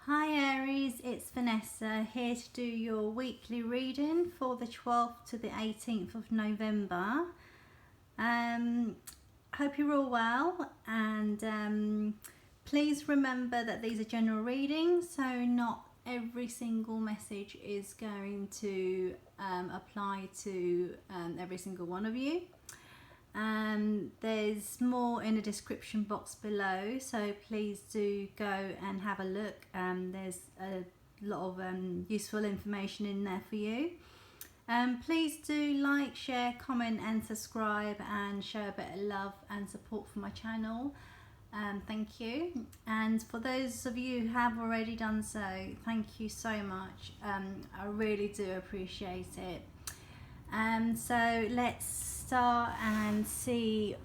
Hi Aries, it's Vanessa here to do your weekly reading for the 12th to the 18th of November. Hope you're all well, and please remember that these are general readings, so not every single message is going to apply to every single one of you. There's more in the description box below, so please do go and have a look. There's a lot of useful information in there for you. Please do like, share, comment and subscribe, and show a bit of love and support for my channel. Thank you. And for those of you who have already done so, thank you so much. I really do appreciate it. So let's start and see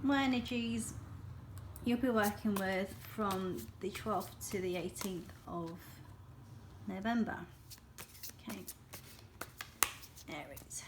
what energies you'll be working with from the 12th to the 18th of November. Okay, Aries.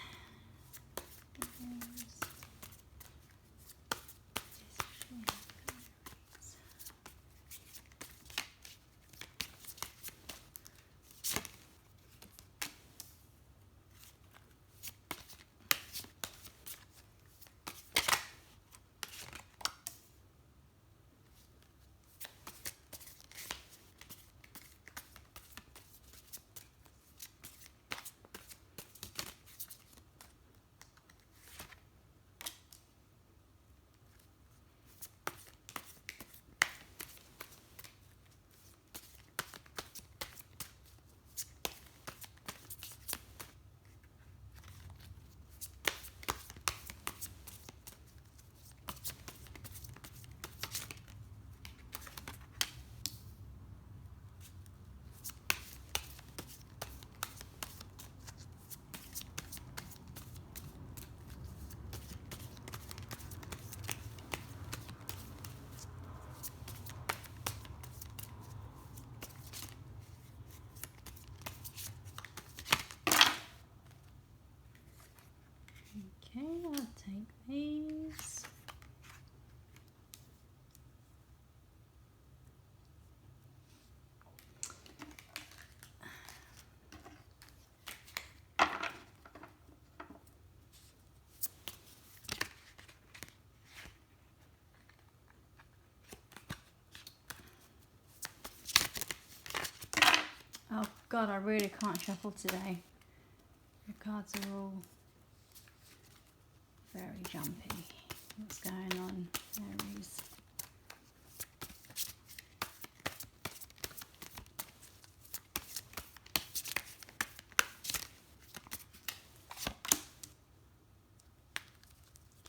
Okay, I'll take these. Oh God, I really can't shuffle today. The cards are all very jumpy. What's going on, Aries?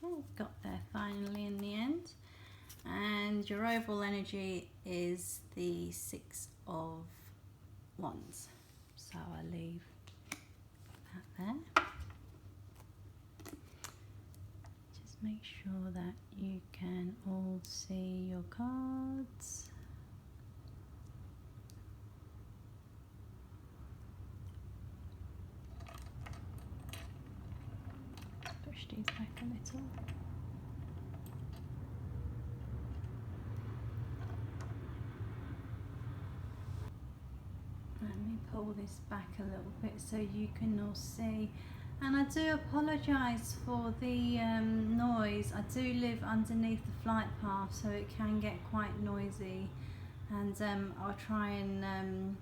Okay, got there finally in the end. And your overall energy is the Six of Wands. So I'll leave that there. Just make sure that you can all see your cards. Push these back a little. Let me pull this back a little bit so you can all see. And I do apologise for the noise. I do live underneath the flight path, so it can get quite noisy. And I'll try and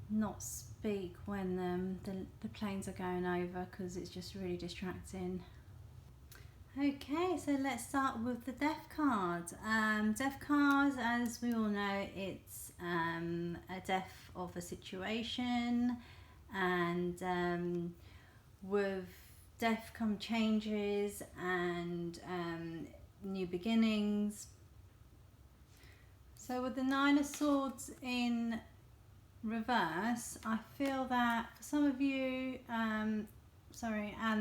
not speak when the planes are going over, because it's just really distracting. Okay, so let's start with the Death card. Death card, as we all know, it's a death of a situation, and with death come changes and new beginnings. So with the Nine of Swords in reverse, I feel that for some of you, and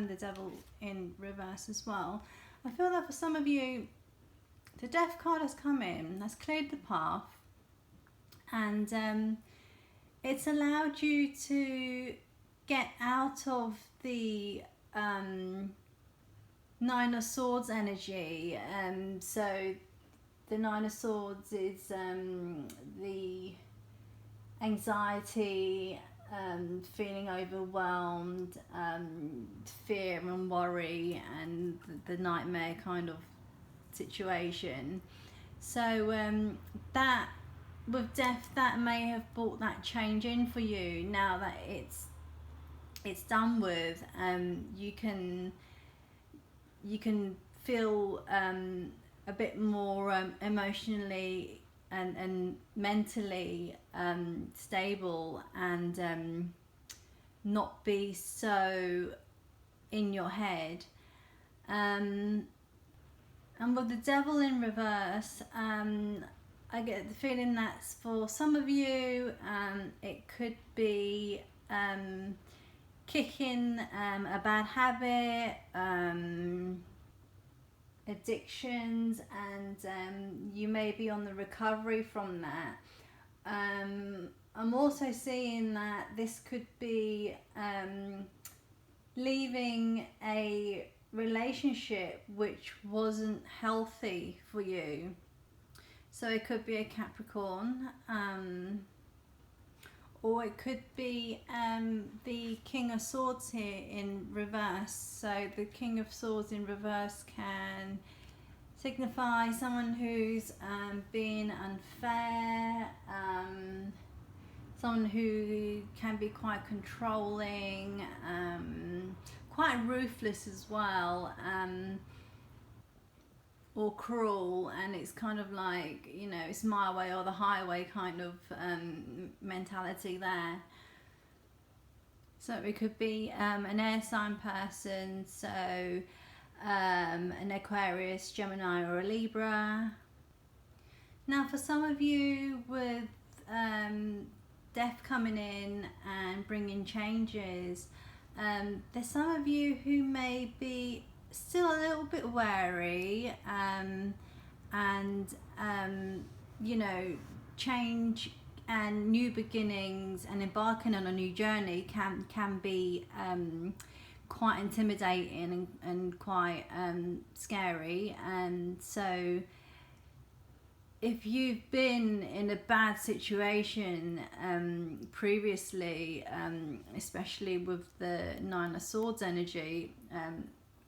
the Devil in reverse as well, I feel that for some of you the Death card has come in, has cleared the path, and it's allowed you to get out of the Nine of Swords energy. So the Nine of Swords is the anxiety, feeling overwhelmed, fear and worry, and the nightmare kind of situation. So that with death, that may have brought that change in for you. Now that it's done with, you can feel a bit more emotionally and mentally stable, and not be so in your head. And with the Devil in reverse, I get the feeling that for some of you, it could be kicking a bad habit, addictions, and you may be on the recovery from that. I'm also seeing that this could be leaving a relationship which wasn't healthy for you. So it could be a Capricorn, or it could be the King of Swords here in reverse. So the King of Swords in reverse can signify someone who's being unfair, someone who can be quite controlling, quite ruthless as well, or cruel, and it's kind of like, you know, it's my way or the highway kind of mentality there. So it could be an air sign person, so an Aquarius, Gemini, or a Libra. Now for some of you, with death coming in and bringing changes, there's some of you who may be still a little bit wary, and you know, change and new beginnings and embarking on a new journey can be quite intimidating and quite scary. And so if you've been in a bad situation previously, especially with the Nine of Swords energy,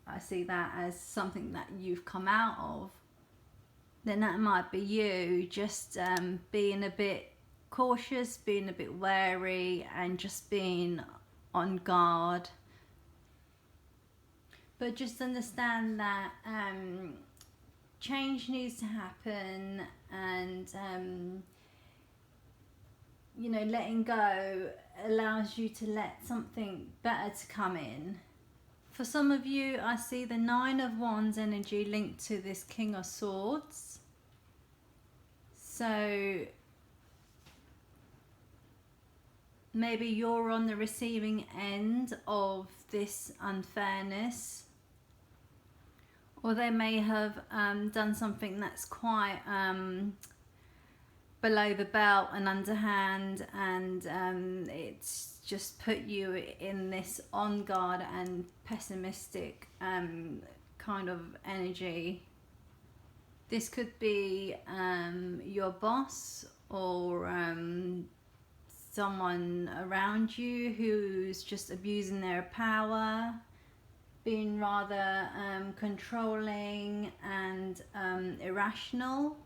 I see that as something that you've come out of, then that might be you just being a bit cautious, being a bit wary, and just being on guard. But just understand that change needs to happen, and you know, letting go allows you to let something better to come in. For some of you, I see the Nine of Wands energy linked to this King of Swords. So maybe you're on the receiving end of this unfairness, or they may have done something that's quite below the belt and underhand, and it's just put you in this on guard and pessimistic kind of energy. This could be your boss, or someone around you who's just abusing their power, being rather controlling and irrational.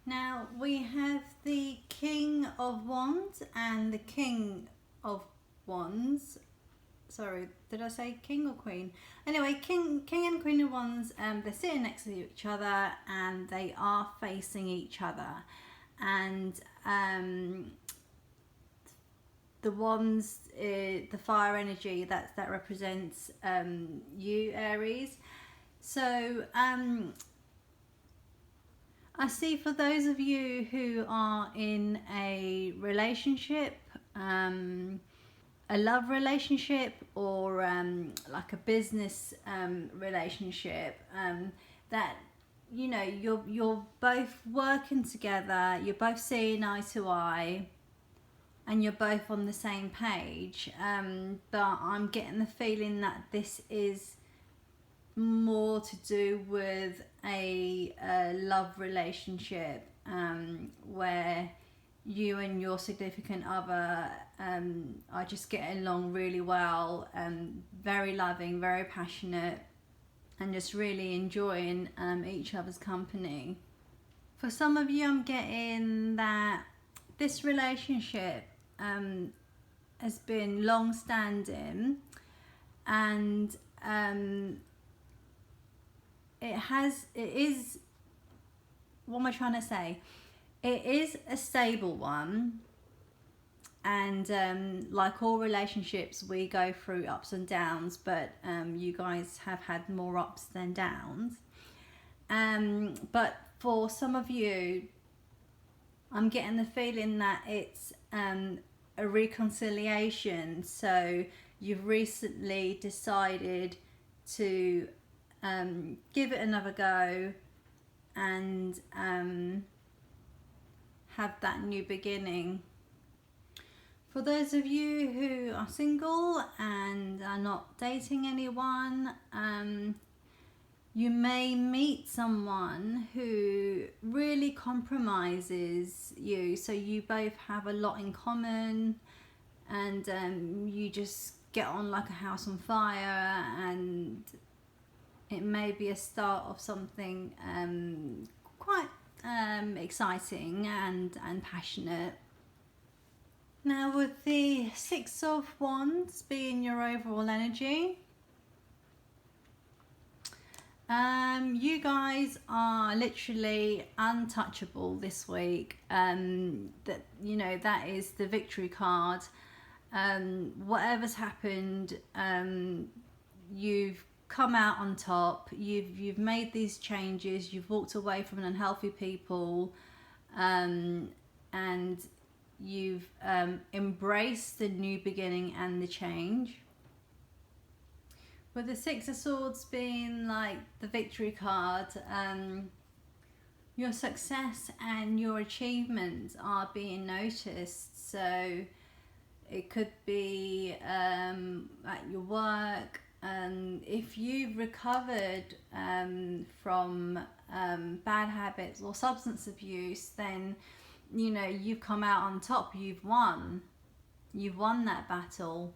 Now we have the King of Wands and the King of Wands. Sorry, did I say King or Queen? Anyway, King and Queen of Wands, they're sitting next to each other and they are facing each other. And the Wands, the fire energy, that represents you, Aries. So I see for those of you who are in a relationship, a love relationship, or like a business relationship, that, you know, you're both working together, you're both seeing eye to eye, and you're both on the same page, but I'm getting the feeling that this is more to do with a love relationship where you and your significant other are just getting along really well, very loving, very passionate, and just really enjoying each other's company. For some of you, I'm getting that this relationship has been long-standing, and it is, what am I trying to say? It is a stable one, and like all relationships, we go through ups and downs, but you guys have had more ups than downs. But for some of you, I'm getting the feeling that it's a reconciliation. So you've recently decided to give it another go and have that new beginning. For those of you who are single and are not dating anyone, you may meet someone who really compromises you, so you both have a lot in common, and you just get on like a house on fire, and it may be a start of something quite exciting and passionate. Now, with the Six of Wands being your overall energy, you guys are literally untouchable this week. That is the victory card. Whatever's happened, you've come out on top. You've made these changes. You've walked away from unhealthy people, and you've embraced the new beginning and the change. With the Six of Swords being like the victory card, your success and your achievements are being noticed. So it could be at your work. If you've recovered from bad habits or substance abuse, then you've come out on top. You've won that battle.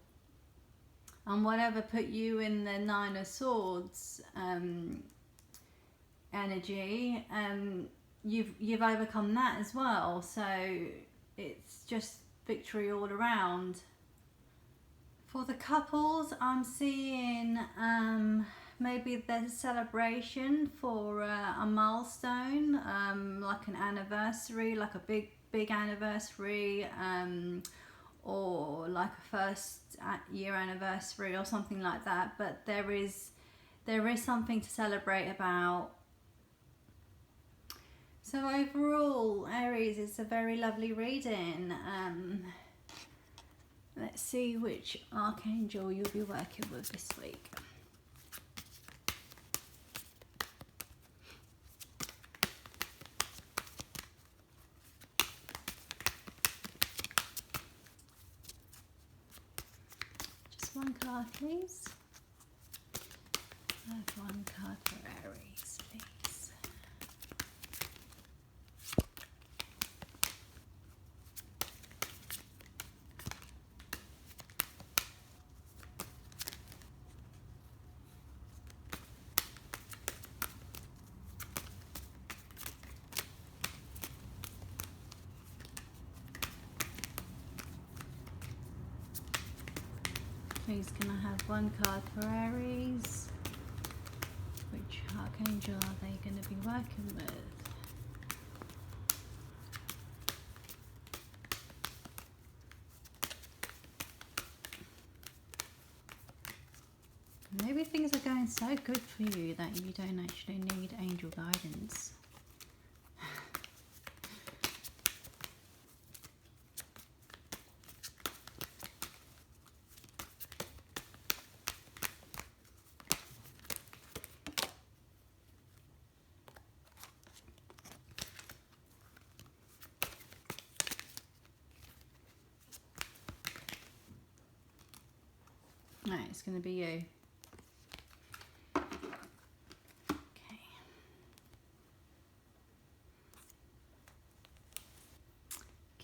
And whatever put you in the Nine of Swords energy, you've overcome that as well. So it's just victory all around. For the couples, I'm seeing maybe there's a celebration for a milestone, like an anniversary, like a big anniversary, or like a first year anniversary or something like that. But there is something to celebrate about. So overall, Aries, it's a very lovely reading. Let's see which archangel you'll be working with this week. Just one card, please. I have one card for Aries, please. Please, can I have one card for Aries? Which archangel are they going to be working with? Maybe things are going so good for you that you don't actually need angel guidance. Right, it's going to be you.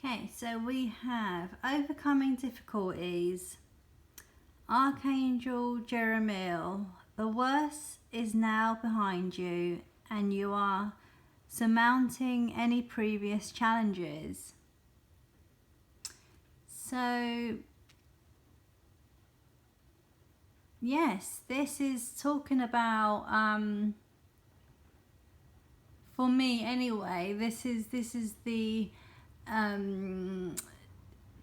Okay, so we have overcoming difficulties. Archangel Jeremiel, the worst is now behind you and you are surmounting any previous challenges. So yes, this is talking about for me anyway, this is the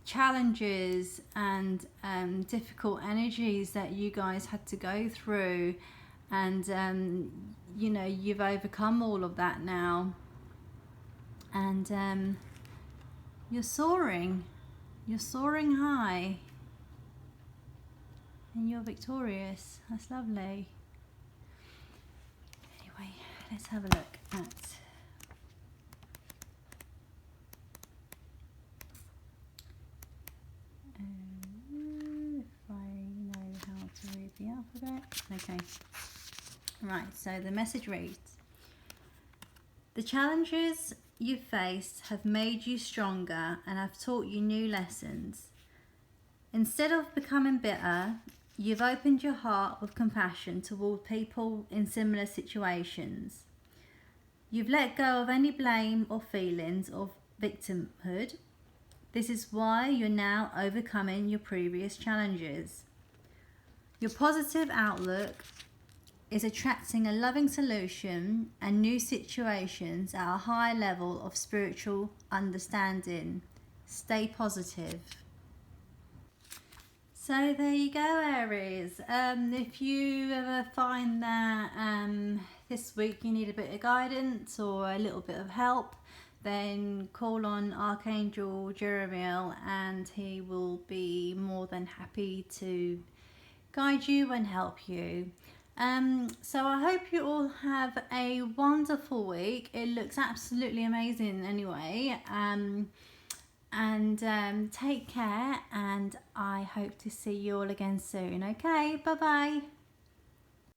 challenges and difficult energies that you guys had to go through, and you know, you've overcome all of that now, and you're soaring high and you're victorious. That's lovely. Anyway, let's have a look at if I know how to read the alphabet. Okay, right, so the message reads: the challenges you've faced have made you stronger and have taught you new lessons. Instead of becoming bitter, you've opened your heart with compassion toward people in similar situations. You've let go of any blame or feelings of victimhood. This is why you're now overcoming your previous challenges. Your positive outlook is attracting a loving solution and new situations at a high level of spiritual understanding. Stay positive. So there you go, Aries. If you ever find that this week you need a bit of guidance or a little bit of help, then call on Archangel Jeremiel and he will be more than happy to guide you and help you. So I hope you all have a wonderful week. It looks absolutely amazing anyway. And take care, and I hope to see you all again soon. Okay, bye bye.